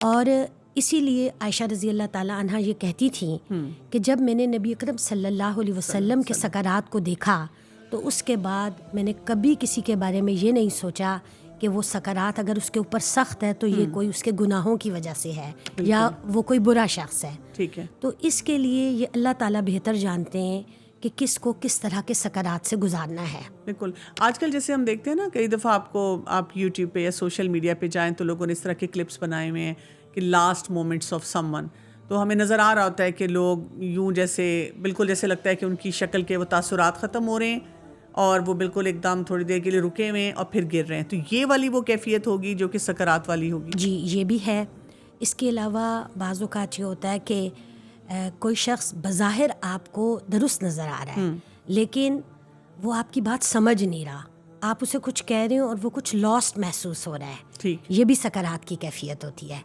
और इसीलिए आयशा रज़ी अल्लाह ताला अन्हा ये कहती थी कि जब मैंने नबी अकरम सल्लल्लाहु अलैहि वसल्लम के सकरात को देखा तो उसके बाद मैंने कभी किसी के बारे में ये नहीं सोचा कि वो सकरात अगर उसके ऊपर सख्त है तो ये कोई उसके गुनाहों की वजह से है या वो कोई बुरा शख्स है। ठीक है। तो इसके लिए ये अल्लाह ताला बेहतर जानते हैं कि किसको किस तरह के सकरात से गुजारना है। बिल्कुल। आजकल जैसे हम देखते हैं ना, कई दफ़ा आप यूट्यूब पे या सोशल मीडिया पे जाएं तो लोगों ने इस तरह के क्लिप्स बनाए हुए हैं कि लास्ट मोमेंट्स ऑफ समवन, तो हमें नज़र आ रहा होता है कि लोग यूं जैसे बिल्कुल जैसे लगता है कि उनकी शक्ल के वो तासुरात ख़त्म हो रहे हैं और वो बिल्कुल एकदम थोड़ी देर के लिए रुके हुए हैं और फिर गिर रहे हैं। तो ये वाली वो कैफियत होगी जो कि सकरात वाली होगी। जी, ये भी है। इसके अलावा बाज़ औक़ात ये होता है कि कोई शख्स बज़ाहिर आपको दुरुस्त नज़र आ रहा है लेकिन वो आपकी बात समझ नहीं रहा, आप उसे कुछ कह रहे हो और वो कुछ लॉस्ट महसूस हो रहा है। ठीक। ये भी सकरात की कैफियत होती है।